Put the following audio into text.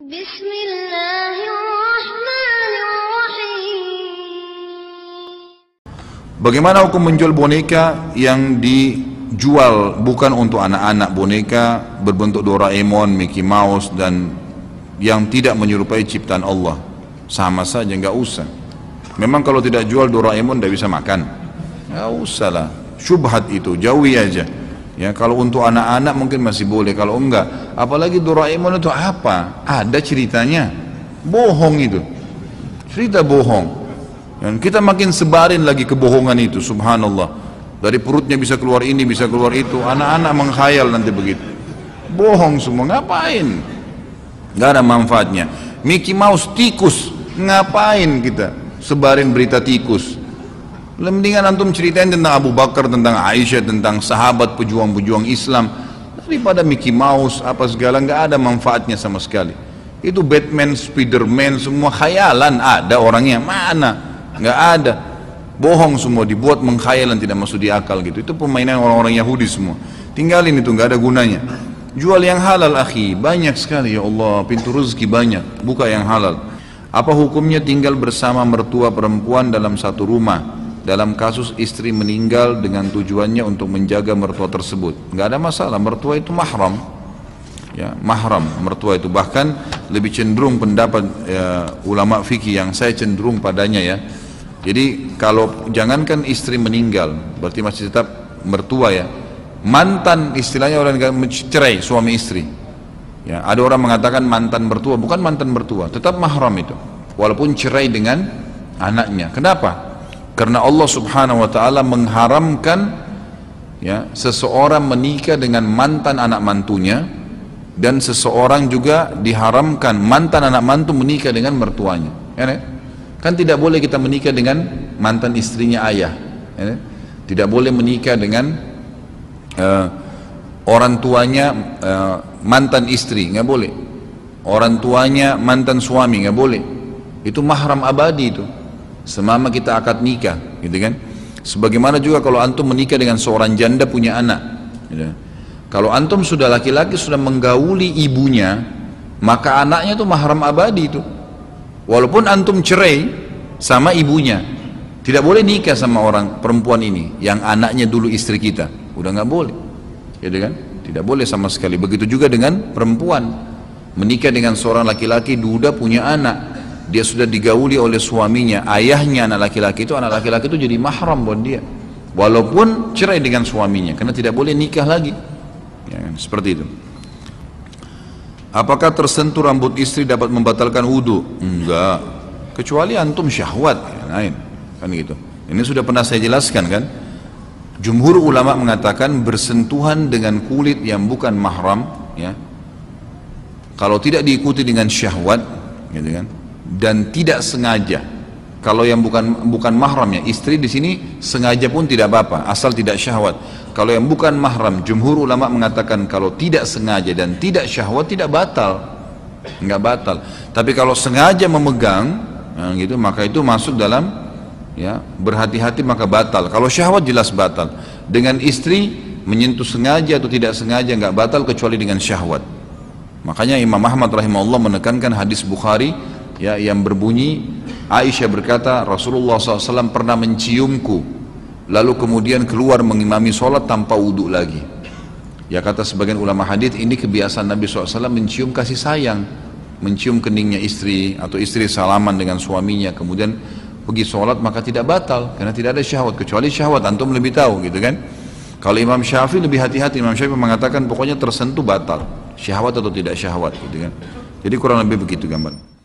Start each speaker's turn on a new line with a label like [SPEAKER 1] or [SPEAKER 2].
[SPEAKER 1] Bismillahirrahmanirrahim. Bagaimana hukum menjual boneka yang dijual bukan untuk anak-anak, boneka berbentuk Doraemon, Mickey Mouse dan yang tidak menyerupai ciptaan Allah? Sama saja, nggak usah. Memang kalau tidak jual Doraemon tidak bisa makan, nggak usah lah, syubhat itu, jauhi aja. Ya, kalau untuk anak-anak mungkin masih boleh, kalau enggak, apalagi Doraemon itu apa? Ada ceritanya, bohong itu, cerita bohong. Dan kita makin sebarin lagi kebohongan itu, subhanallah. Dari perutnya bisa keluar ini, bisa keluar itu, anak-anak menghayal nanti begitu. Bohong semua, ngapain? Nggak ada manfaatnya. Mickey Mouse tikus, ngapain kita sebarin berita tikus? Mendingan antum ceritain tentang Abu Bakar, tentang Aisyah, tentang sahabat pejuang-pejuang Islam daripada Mickey Mouse apa segala, nggak ada manfaatnya sama sekali. Itu Batman, Spiderman semua khayalan, ada orangnya mana? Nggak ada, bohong semua, dibuat mengkhayalan, tidak masuk di akal gitu. Itu permainan orang-orang Yahudi semua. Tinggalin itu, nggak ada gunanya. Jual yang halal akhi, banyak sekali, ya Allah, pintu rezeki banyak, buka yang halal. Apa hukumnya tinggal bersama mertua perempuan dalam satu rumah dalam kasus istri meninggal dengan tujuannya untuk menjaga mertua tersebut? Nggak ada masalah, mertua itu mahram, ya, mahram mertua itu. Bahkan lebih cenderung pendapat ulama fikih yang saya cenderung padanya, ya. Jadi kalau jangankan istri meninggal, berarti masih tetap mertua, ya. Mantan, istilahnya orang cerai suami istri, ya. Ada orang mengatakan mantan mertua, bukan mantan mertua, tetap mahram itu, walaupun cerai dengan anaknya. Kenapa? Karena Allah subhanahu wa ta'ala mengharamkan, ya, seseorang menikah dengan mantan anak mantunya, dan seseorang juga diharamkan mantan anak mantu menikah dengan mertuanya, ya, kan tidak boleh kita menikah dengan mantan istrinya ayah, ya, tidak boleh menikah dengan orang tuanya mantan istri, nggak boleh. Orang tuanya mantan suami, nggak boleh. Itu mahram abadi itu selama kita akad nikah, gitu kan. Sebagaimana juga kalau antum menikah dengan seorang janda punya anak, gitu. Kalau antum sudah laki-laki sudah menggauli ibunya, maka anaknya itu mahram abadi itu, walaupun antum cerai sama ibunya. Tidak boleh nikah sama orang perempuan ini yang anaknya dulu istri kita, udah nggak boleh, gitu kan. Tidak boleh sama sekali. Begitu juga dengan perempuan menikah dengan seorang laki-laki, duda punya anak, dia sudah digauli oleh suaminya, ayahnya anak laki-laki itu jadi mahram buat dia, walaupun cerai dengan suaminya, karena tidak boleh nikah lagi, ya, seperti itu. Apakah tersentuh rambut istri dapat membatalkan wudhu? Enggak, kecuali antum syahwat, ya, lain, kan gitu. Ini sudah pernah saya jelaskan, kan. Jumhur ulama mengatakan bersentuhan dengan kulit yang bukan mahram, ya, kalau tidak diikuti dengan syahwat, gitu kan, dan tidak sengaja. Kalau yang bukan mahramnya, istri di sini sengaja pun tidak apa-apa, asal tidak syahwat. Kalau yang bukan mahram, jumhur ulama mengatakan kalau tidak sengaja dan tidak syahwat tidak batal, nggak batal. Tapi kalau sengaja memegang, gitu, maka itu masuk dalam, ya, berhati-hati maka batal. Kalau syahwat jelas batal. Dengan istri menyentuh sengaja atau tidak sengaja nggak batal kecuali dengan syahwat. Makanya Imam Ahmad rahimahullah menekankan hadis Bukhari, ya, yang berbunyi Aisyah berkata Rasulullah SAW pernah menciumku lalu kemudian keluar mengimami sholat tanpa wudhu lagi. Ya, kata sebagian ulama hadis ini kebiasaan Nabi SAW mencium kasih sayang, mencium keningnya istri atau istri salaman dengan suaminya kemudian pergi sholat, maka tidak batal karena tidak ada syahwat. Kecuali syahwat antum lebih tahu, gitu kan. Kalau Imam Syafi'i lebih hati-hati, Imam Syafi'i mengatakan pokoknya tersentuh batal, syahwat atau tidak syahwat, gitu kan. Jadi kurang lebih begitu gambar.